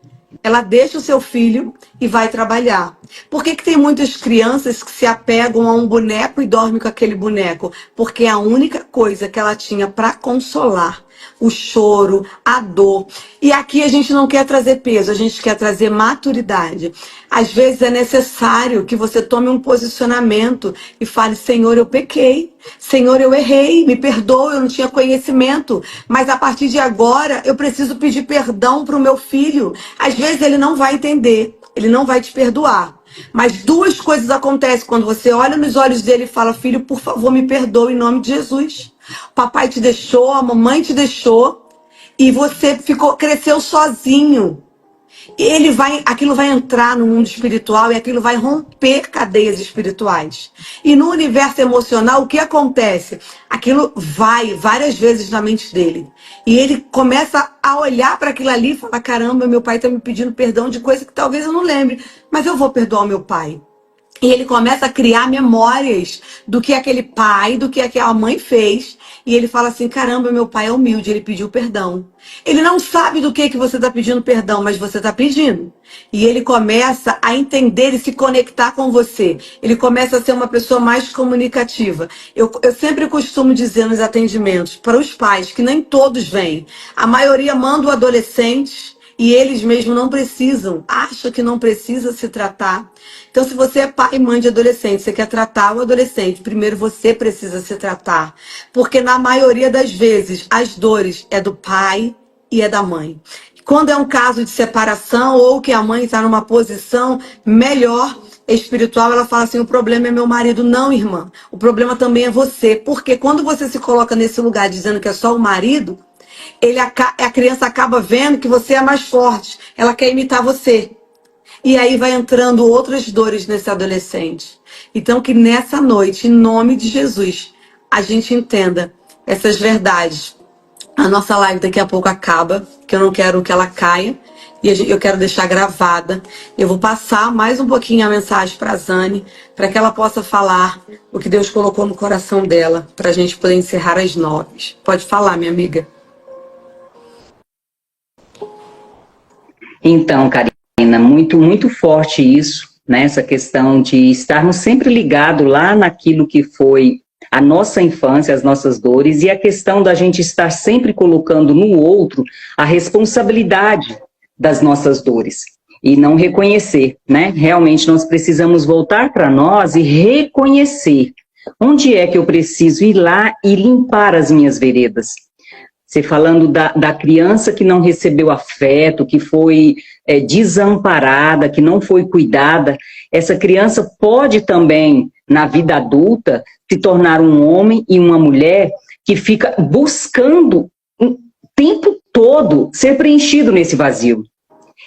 ela deixa o seu filho e vai trabalhar. Por que tem muitas crianças que se apegam a um boneco e dormem com aquele boneco? Porque é a única coisa que ela tinha para consolar o choro, a dor. E aqui a gente não quer trazer peso, a gente quer trazer maturidade. Às vezes é necessário que você tome um posicionamento e fale, Senhor, eu pequei. Senhor, eu errei, me perdoa, eu não tinha conhecimento. Mas a partir de agora, eu preciso pedir perdão para o meu filho. Às vezes ele não vai entender, ele não vai te perdoar. Mas 2 coisas acontecem quando você olha nos olhos dele e fala, filho, por favor, me perdoa em nome de Jesus. O papai te deixou, a mamãe te deixou e você cresceu sozinho. Aquilo vai entrar no mundo espiritual e aquilo vai romper cadeias espirituais. E no universo emocional, o que acontece? Aquilo vai várias vezes na mente dele. E ele começa a olhar para aquilo ali e falar, caramba, meu pai está me pedindo perdão de coisa que talvez eu não lembre, mas eu vou perdoar o meu pai. E ele começa a criar memórias do que aquele pai, do que aquela mãe fez. E ele fala assim, caramba, meu pai é humilde, ele pediu perdão. Ele não sabe do que você está pedindo perdão, mas você está pedindo. E ele começa a entender e se conectar com você. Ele começa a ser uma pessoa mais comunicativa. Eu sempre costumo dizer nos atendimentos, para os pais, que nem todos vêm. A maioria manda o adolescente e eles mesmos não precisam, acham que não precisa se tratar. Então, se você é pai e mãe de adolescente, você quer tratar o adolescente, primeiro você precisa se tratar. Porque na maioria das vezes, as dores é do pai e é da mãe. Quando é um caso de separação ou que a mãe está numa posição melhor espiritual, ela fala assim, o problema é meu marido. Não, irmã, o problema também é você. Porque quando você se coloca nesse lugar dizendo que é só o marido, a criança acaba vendo que você é mais forte. Ela quer imitar você. E aí vai entrando outras dores nesse adolescente. Então que nessa noite, em nome de Jesus, a gente entenda essas verdades. A nossa live daqui a pouco acaba, que eu não quero que ela caia. E eu quero deixar gravada. Eu vou passar mais um pouquinho a mensagem para a Zane, para que ela possa falar o que Deus colocou no coração dela, para a gente poder encerrar às 9. Pode falar, minha amiga. Então, Karina, muito, muito forte isso, né? Essa questão de estarmos sempre ligados lá naquilo que foi a nossa infância, as nossas dores, e a questão da gente estar sempre colocando no outro a responsabilidade das nossas dores, e não reconhecer, né? Realmente nós precisamos voltar para nós e reconhecer onde é que eu preciso ir lá e limpar as minhas veredas. Você falando da criança que não recebeu afeto, que foi desamparada, que não foi cuidada, essa criança pode também, na vida adulta, se tornar um homem e uma mulher que fica buscando o tempo todo ser preenchido nesse vazio.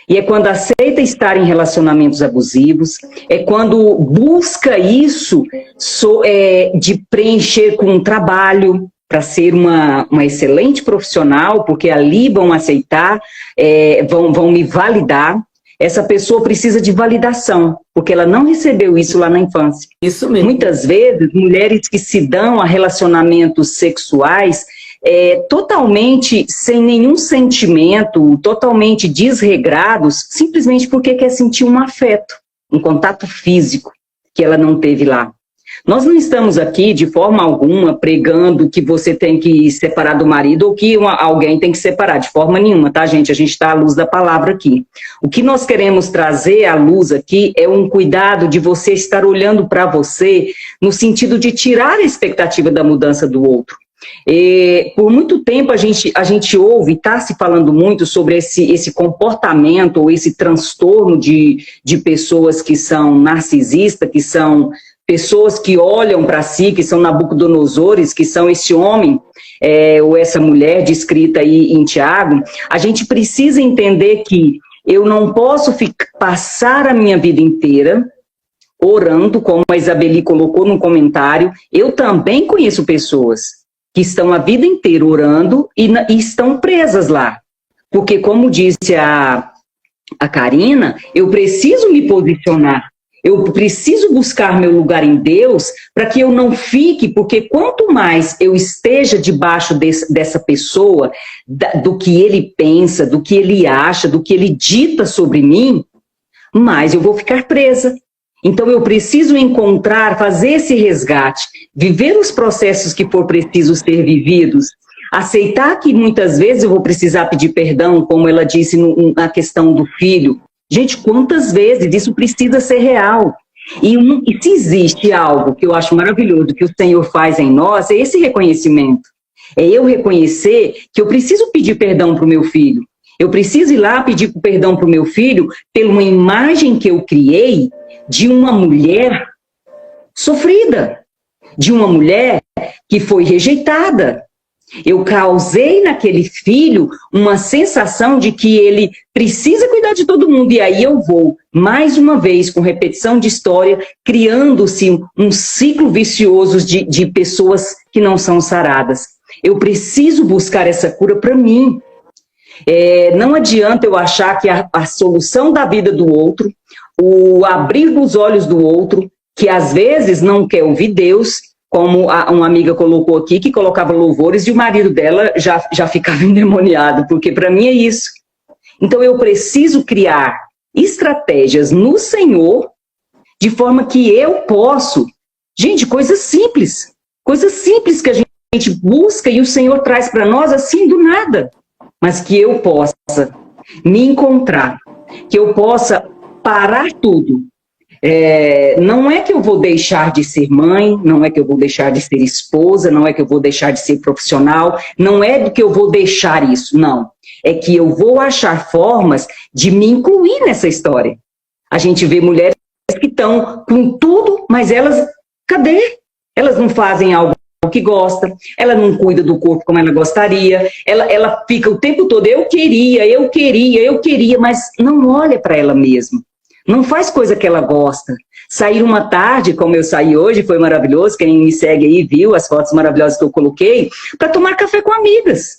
E é quando aceita estar em relacionamentos abusivos, é quando busca isso de preencher com um trabalho, para ser uma excelente profissional, porque ali vão aceitar, vão me validar. Essa pessoa precisa de validação, porque ela não recebeu isso lá na infância. Isso mesmo. Muitas vezes, mulheres que se dão a relacionamentos sexuais totalmente sem nenhum sentimento, totalmente desregrados, simplesmente porque quer sentir um afeto, um contato físico que ela não teve lá. Nós não estamos aqui, de forma alguma, pregando que você tem que separar do marido ou que alguém tem que separar, de forma nenhuma, tá, gente? A gente está à luz da palavra aqui. O que nós queremos trazer à luz aqui é um cuidado de você estar olhando para você no sentido de tirar a expectativa da mudança do outro. Por muito tempo a gente ouve, está se falando muito sobre esse comportamento ou esse transtorno de pessoas que são narcisistas, que são pessoas que olham para si, que são Nabucodonosores, que são esse homem ou essa mulher descrita aí em Tiago. A gente precisa entender que eu não posso passar a minha vida inteira orando, como a Isabeli colocou no comentário. Eu também conheço pessoas que estão a vida inteira orando e estão presas lá. Porque, como disse a Karina, eu preciso me posicionar. Eu preciso buscar meu lugar em Deus para que eu não fique, porque quanto mais eu esteja debaixo dessa pessoa, do que ele pensa, do que ele acha, do que ele dita sobre mim, mais eu vou ficar presa. Então eu preciso encontrar, fazer esse resgate, viver os processos que for preciso ser vividos, aceitar que muitas vezes eu vou precisar pedir perdão, como ela disse na questão do filho. Gente, quantas vezes isso precisa ser real? E se existe algo que eu acho maravilhoso que o Senhor faz em nós, é esse reconhecimento. É eu reconhecer que eu preciso pedir perdão para o meu filho. Eu preciso ir lá pedir perdão para o meu filho por uma imagem que eu criei de uma mulher sofrida, de uma mulher que foi rejeitada. Eu causei naquele filho uma sensação de que ele precisa cuidar de todo mundo. E aí eu vou, mais uma vez, com repetição de história, criando-se um ciclo vicioso de pessoas que não são saradas. Eu preciso buscar essa cura para mim. Não adianta eu achar que a solução da vida do outro, o abrir dos olhos do outro, que às vezes não quer ouvir Deus, como uma amiga colocou aqui, que colocava louvores e o marido dela já ficava endemoniado, porque para mim é isso. Então eu preciso criar estratégias no Senhor, de forma que eu posso... Gente, coisas simples que a gente busca e o Senhor traz para nós assim do nada, mas que eu possa me encontrar, que eu possa parar tudo. Não é que eu vou deixar de ser mãe, não é que eu vou deixar de ser esposa, não é que eu vou deixar de ser profissional, não é que eu vou deixar isso, não. É que eu vou achar formas de me incluir nessa história. A gente vê mulheres que estão com tudo, mas elas, cadê? Elas não fazem algo que gosta, ela não cuida do corpo como ela gostaria, ela fica o tempo todo, eu queria, mas não olha para ela mesma. Não faz coisa que ela gosta. Sair uma tarde, como eu saí hoje, foi maravilhoso. Quem me segue aí viu as fotos maravilhosas que eu coloquei, para tomar café com amigas.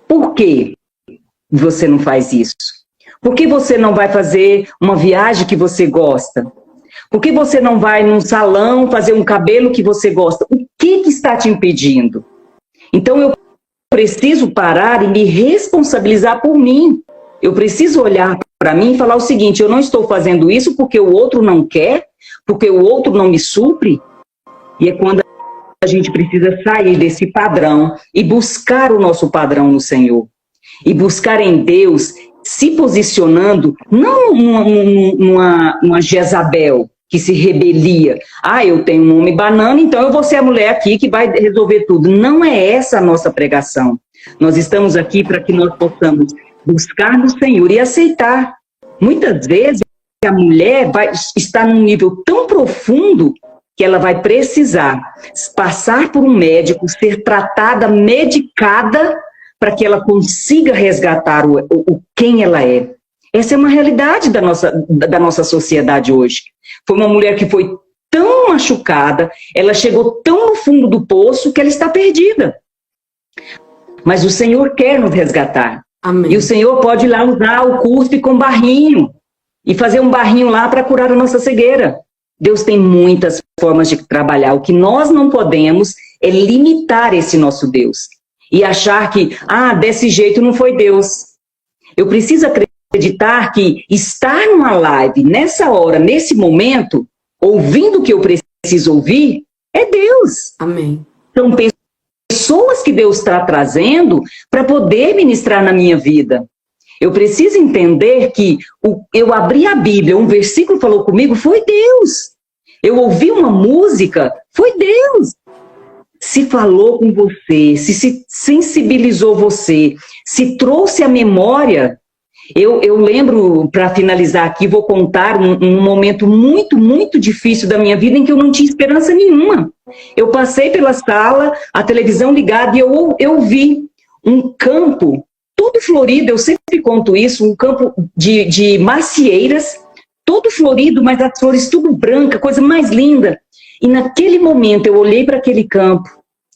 Por quê você não faz isso? Por que você não vai fazer uma viagem que você gosta? Por que você não vai num salão fazer um cabelo que você gosta? O que está te impedindo? Então eu preciso parar e me responsabilizar por mim. Eu preciso olhar para mim e falar o seguinte: eu não estou fazendo isso porque o outro não quer, porque o outro não me supre. E é quando a gente precisa sair desse padrão e buscar o nosso padrão no Senhor. E buscar em Deus, se posicionando, não numa Jezabel que se rebelia. Ah, eu tenho um homem banana, então eu vou ser a mulher aqui que vai resolver tudo. Não é essa a nossa pregação. Nós estamos aqui para que nós possamos buscar no Senhor e aceitar. Muitas vezes a mulher vai estar num nível tão profundo que ela vai precisar passar por um médico, ser tratada, medicada, para que ela consiga resgatar o quem ela é. Essa é uma realidade da nossa sociedade hoje. Foi uma mulher que foi tão machucada, ela chegou tão no fundo do poço que ela está perdida. Mas o Senhor quer nos resgatar. Amém. E o Senhor pode ir lá usar o cuspe com barrinho e fazer um barrinho lá para curar a nossa cegueira. Deus tem muitas formas de trabalhar. O que nós não podemos é limitar esse nosso Deus e achar que, desse jeito não foi Deus. Eu preciso acreditar que estar numa live, nessa hora, nesse momento, ouvindo o que eu preciso ouvir, é Deus. Amém. São pessoas que Deus está trazendo para poder ministrar na minha vida. Eu preciso entender que eu abri a Bíblia, um versículo falou comigo, foi Deus. Eu ouvi uma música, foi Deus. Se falou com você, se sensibilizou você, se trouxe à memória. Eu lembro, para finalizar aqui, vou contar um momento muito, muito difícil da minha vida em que eu não tinha esperança nenhuma. Eu passei pela sala, a televisão ligada, e eu vi um campo todo florido, eu sempre conto isso, um campo de macieiras, todo florido, mas as flores tudo branca, coisa mais linda. E naquele momento eu olhei para aquele campo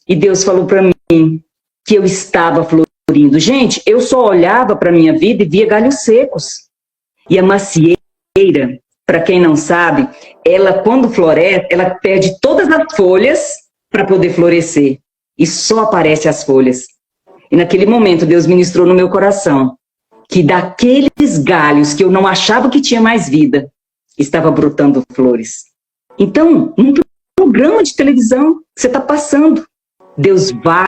e Deus falou para mim que eu estava florindo. Gente, eu só olhava para a minha vida e via galhos secos. E a macieira, para quem não sabe, ela quando floresce, ela perde todas as folhas para poder florescer. E só aparecem as folhas. E naquele momento Deus ministrou no meu coração que daqueles galhos que eu não achava que tinha mais vida, estava brotando flores. Então, num programa de televisão que você está passando, Deus vai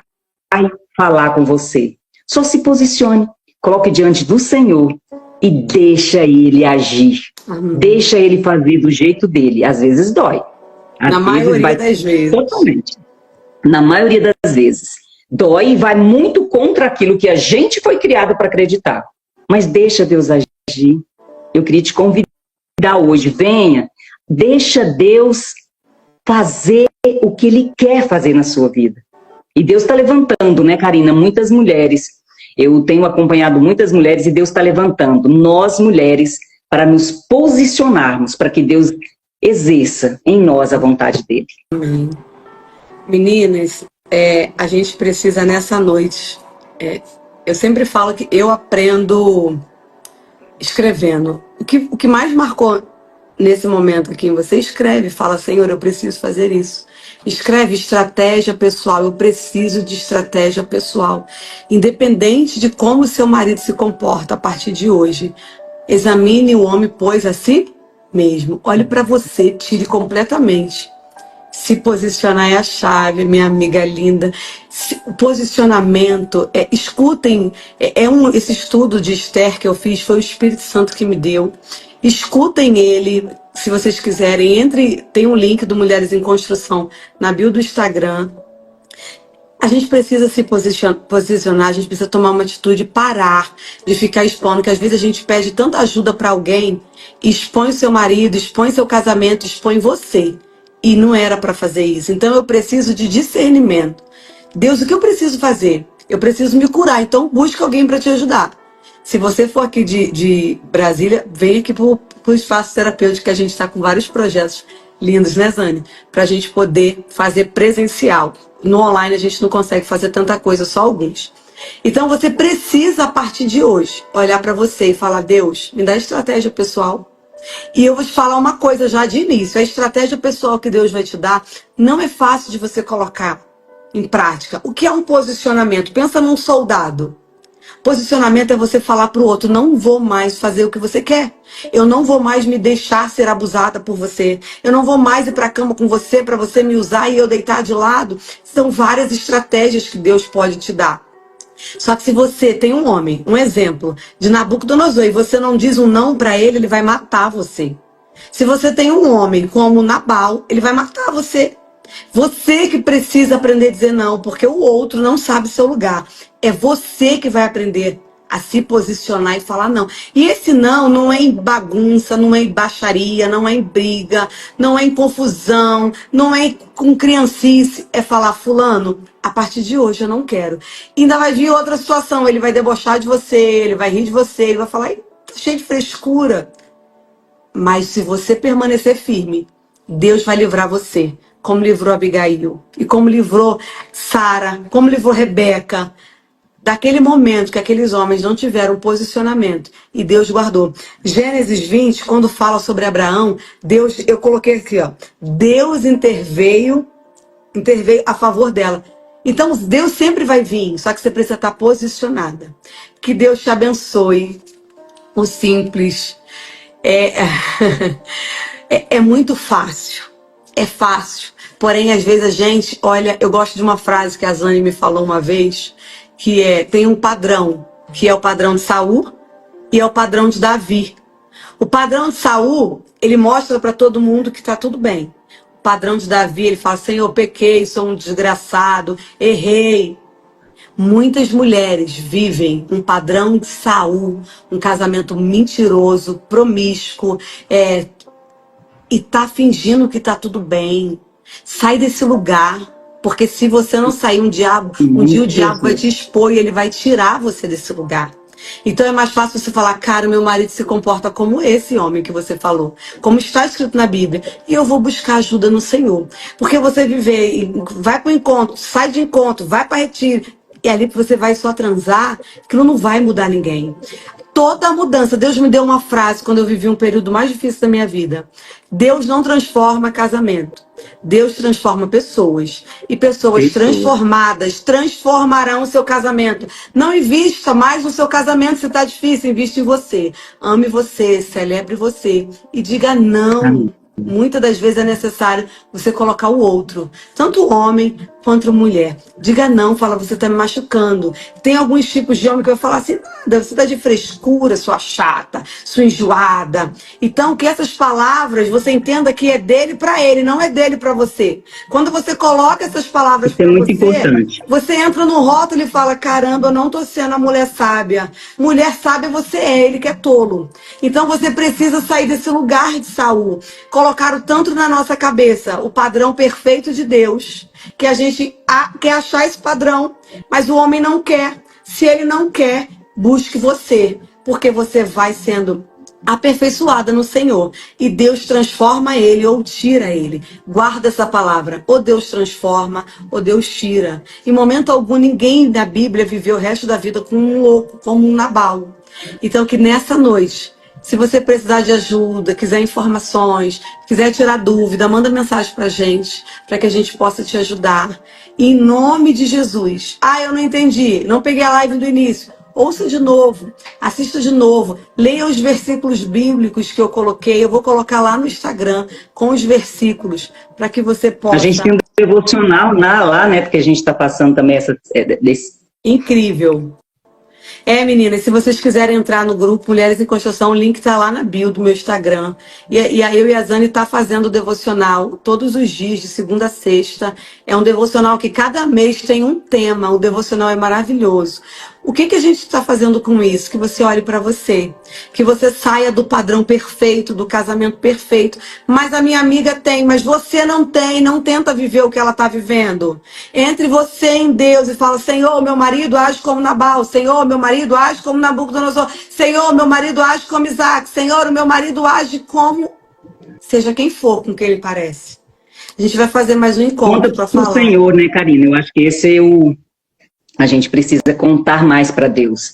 falar com você. Só se posicione, coloque diante do Senhor e deixa Ele agir. Amém. Deixa Ele fazer do jeito dele. Às vezes dói. Na maioria das vezes. Totalmente. Na maioria das vezes. Dói e vai muito contra aquilo que a gente foi criado para acreditar. Mas deixa Deus agir. Eu queria te convidar hoje, venha, deixa Deus fazer o que Ele quer fazer na sua vida. E Deus está levantando, né, Karina, muitas mulheres. Eu tenho acompanhado muitas mulheres e Deus está levantando nós mulheres para nos posicionarmos, para que Deus exerça em nós a vontade dEle. Amém. Meninas, a gente precisa nessa noite. Eu sempre falo que eu aprendo escrevendo. O que mais marcou nesse momento aqui, você escreve, fala, Senhor, eu preciso fazer isso. Escreve estratégia pessoal, eu preciso de estratégia pessoal. Independente de como o seu marido se comporta a partir de hoje, examine o homem, pois a si mesmo. Olhe para você, tire completamente. Se posicionar é a chave, minha amiga linda. O posicionamento, escutem, esse estudo de Esther que eu fiz, foi o Espírito Santo que me deu. Escutem ele, se vocês quiserem, tem um link do Mulheres em Construção na bio do Instagram. A gente precisa se posicionar, a gente precisa tomar uma atitude, parar de ficar expondo, que às vezes a gente pede tanta ajuda para alguém, expõe o seu marido, expõe seu casamento, expõe você. E não era para fazer isso. Então eu preciso de discernimento. Deus, o que eu preciso fazer? Eu preciso me curar. Então busca alguém para te ajudar. Se você for aqui de Brasília, vem aqui para o espaço terapêutico, que a gente está com vários projetos lindos, né, Zane? Para a gente poder fazer presencial. No online a gente não consegue fazer tanta coisa, só alguns. Então você precisa, a partir de hoje, olhar para você e falar, Deus, me dá estratégia pessoal. E eu vou te falar uma coisa já de início. A estratégia pessoal que Deus vai te dar não é fácil de você colocar em prática. O que é um posicionamento? Pensa num soldado. Posicionamento é você falar para o outro: não vou mais fazer o que você quer. Eu não vou mais me deixar ser abusada por você. Eu não vou mais ir para a cama com você para você me usar e eu deitar de lado. São várias estratégias que Deus pode te dar. Só que se você tem um homem, um exemplo, de Nabucodonosor, e você não diz um não para ele, ele vai matar você. Se você tem um homem como Nabal, ele vai matar você. Você que precisa aprender a dizer não, porque o outro não sabe seu lugar. É você que vai aprender a se posicionar e falar não. E esse não não é em bagunça, não é em baixaria, não é em briga, não é em confusão, não é com criancice. É falar: fulano, a partir de hoje eu não quero. E ainda vai vir outra situação, ele vai debochar de você, ele vai rir de você, ele vai falar: tá cheio de frescura. Mas se você permanecer firme, Deus vai livrar você, como livrou Abigail, e como livrou Sara, como livrou Rebeca, daquele momento que aqueles homens não tiveram posicionamento, e Deus guardou. Gênesis 20, quando fala sobre Abraão, Deus, eu coloquei aqui, ó, Deus interveio a favor dela. Então Deus sempre vai vir, só que você precisa estar posicionada. Que Deus te abençoe. O simples. É muito fácil. É fácil. Porém, às vezes a gente, olha, eu gosto de uma frase que a Zane me falou uma vez, que tem um padrão, que é o padrão de Saul e é o padrão de Davi. O padrão de Saul, ele mostra para todo mundo que está tudo bem. O padrão de Davi, ele fala: Senhor, eu pequei, sou um desgraçado, errei. Muitas mulheres vivem um padrão de Saul, um casamento mentiroso, promíscuo, e tá fingindo que tá tudo bem. Sai desse lugar, porque se você não sair, um dia o diabo vai te expor e ele vai tirar você desse lugar. Então é mais fácil você falar: cara, meu marido se comporta como esse homem que você falou, como está escrito na Bíblia, e eu vou buscar ajuda no Senhor. Porque você viver, vai para o encontro, sai de encontro, vai para retiro, e ali você vai só transar, aquilo não vai mudar ninguém. Toda mudança, Deus me deu uma frase quando eu vivi um período mais difícil da minha vida: Deus não transforma casamento, Deus transforma pessoas. E pessoas transformadas transformarão o seu casamento. Não invista mais no seu casamento se está difícil, invista em você. Ame você, celebre você e diga não. Muitas das vezes é necessário você colocar o outro, tanto homem quanto mulher. Diga não, fala: você está me machucando. Tem alguns tipos de homem que eu vou falar assim: nada, você está de frescura, sua chata, sua enjoada. Então que essas palavras você entenda que é dele para ele, não é dele para você. Quando você coloca essas palavras para você entra no rótulo e fala: caramba, eu não estou sendo a mulher sábia. Mulher sábia você é, ele que é tolo. Então você precisa sair desse lugar de Saul. Colocaram tanto na nossa cabeça o padrão perfeito de Deus, que a gente quer achar esse padrão, mas o homem não quer. Se ele não quer, busque você, porque você vai sendo aperfeiçoada no Senhor, e Deus transforma ele ou tira ele. Guarda essa palavra: ou Deus transforma ou Deus tira. Em momento algum ninguém da Bíblia viveu o resto da vida como um louco, como um Nabal. Então que nessa noite, se você precisar de ajuda, quiser informações, quiser tirar dúvida, manda mensagem pra gente, para que a gente possa te ajudar. Em nome de Jesus. Eu não entendi, não peguei a live do início. Ouça de novo, assista de novo, leia os versículos bíblicos que eu coloquei. Eu vou colocar lá no Instagram com os versículos, para que você possa... A gente tem um devocional lá, né? Porque a gente está passando também desse... Incrível. Meninas, se vocês quiserem entrar no grupo Mulheres em Construção, o link tá lá na bio do meu Instagram. E eu e a Zane tá fazendo o devocional todos os dias, de segunda a sexta. É um devocional que cada mês tem um tema. O devocional é maravilhoso. O que a gente está fazendo com isso? Que você olhe para você. Que você saia do padrão perfeito, do casamento perfeito. Mas a minha amiga tem, mas você não tem. Não tenta viver o que ela está vivendo. Entre você em Deus e fala: Senhor, meu marido age como Nabal. Senhor, meu marido age como Nabucodonosor. Senhor, meu marido age como Isaac. Senhor, o meu marido age como... Seja quem for com quem ele parece. A gente vai fazer mais um encontro para falar. O Senhor, né, Karina? Eu acho que esse é o... A gente precisa contar mais para Deus,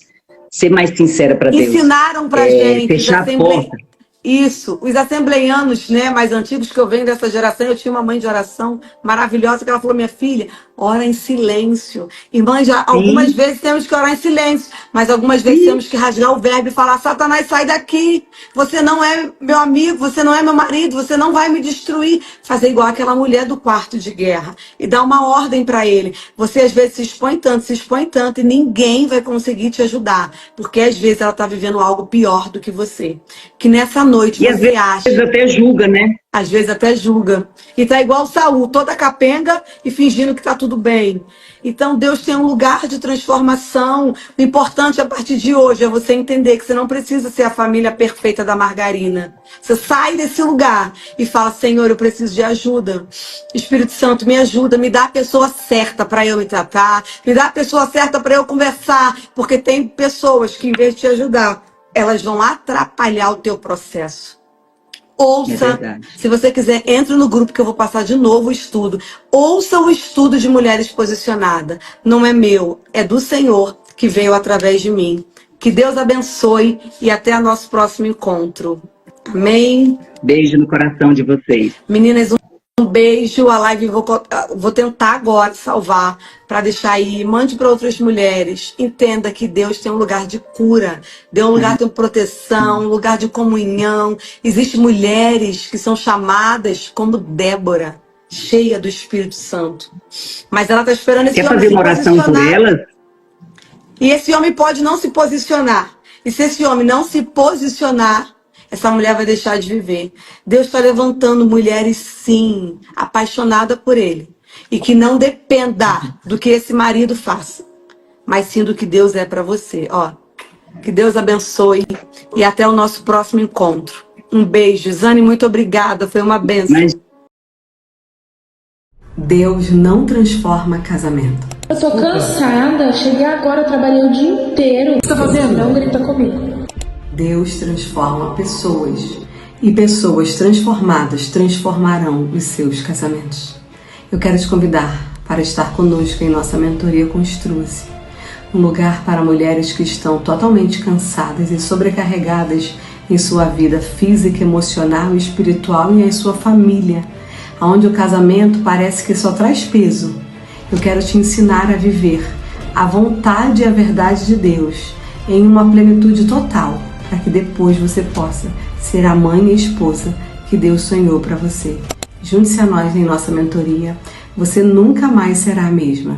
ser mais sincera para Deus. Ensinaram para gente. Fechar a porta. Isso, os assembleianos, né, mais antigos, que eu venho dessa geração. Eu tinha uma mãe de oração maravilhosa que ela falou: minha filha, ora em silêncio. Irmãs, já algumas vezes temos que orar em silêncio, mas algumas vezes temos que rasgar o verbo e falar: Satanás, sai daqui. Você não é meu amigo, você não é meu marido, você não vai me destruir. Fazer igual aquela mulher do quarto de guerra e dar uma ordem para ele. Você às vezes se expõe tanto e ninguém vai conseguir te ajudar, porque às vezes ela está vivendo algo pior do que você. Que nessa noite E às você vezes acha. até julga, né? Às vezes até julga. E tá igual Saul, toda capenga e fingindo que tá tudo bem. Então Deus tem um lugar de transformação. O importante a partir de hoje é você entender que você não precisa ser a família perfeita da margarina. Você sai desse lugar e fala: Senhor, eu preciso de ajuda. Espírito Santo, me ajuda, me dá a pessoa certa para eu me tratar, me dá a pessoa certa para eu conversar, porque tem pessoas que em vez de te ajudar, elas vão atrapalhar o teu processo. Ouça, se você quiser, entre no grupo que eu vou passar de novo o estudo. Ouça o estudo de Mulheres Posicionadas. Não é meu, é do Senhor que veio através de mim. Que Deus abençoe e até o nosso próximo encontro. Amém? Beijo no coração de vocês. Meninas, um beijo. A live vou tentar agora salvar para deixar aí. Mande para outras mulheres. Entenda que Deus tem um lugar de cura, Deus um lugar de proteção, um lugar de comunhão. Existem mulheres que são chamadas como Débora, cheia do Espírito Santo. Mas ela está esperando esse homem se posicionar. Quer fazer uma oração por elas? E esse homem pode não se posicionar. E se esse homem não se posicionar, essa mulher vai deixar de viver. Deus está levantando mulheres, sim, apaixonadas por ele. E que não dependa do que esse marido faça, mas sim do que Deus é para você. Ó, que Deus abençoe e até o nosso próximo encontro. Um beijo. Zane, muito obrigada. Foi uma bênção. Deus não transforma casamento. Eu tô cansada. Cheguei agora, eu trabalhei o dia inteiro. O que você tá fazendo? Não grita comigo. Deus transforma pessoas e pessoas transformadas transformarão os seus casamentos. Eu quero te convidar para estar conosco em nossa mentoria Construa-se, um lugar para mulheres que estão totalmente cansadas e sobrecarregadas em sua vida física, emocional e espiritual e em sua família, onde o casamento parece que só traz peso. Eu quero te ensinar a viver a vontade e a verdade de Deus em uma plenitude total, para que depois você possa ser a mãe e a esposa que Deus sonhou para você. Junte-se a nós em nossa mentoria. Você nunca mais será a mesma.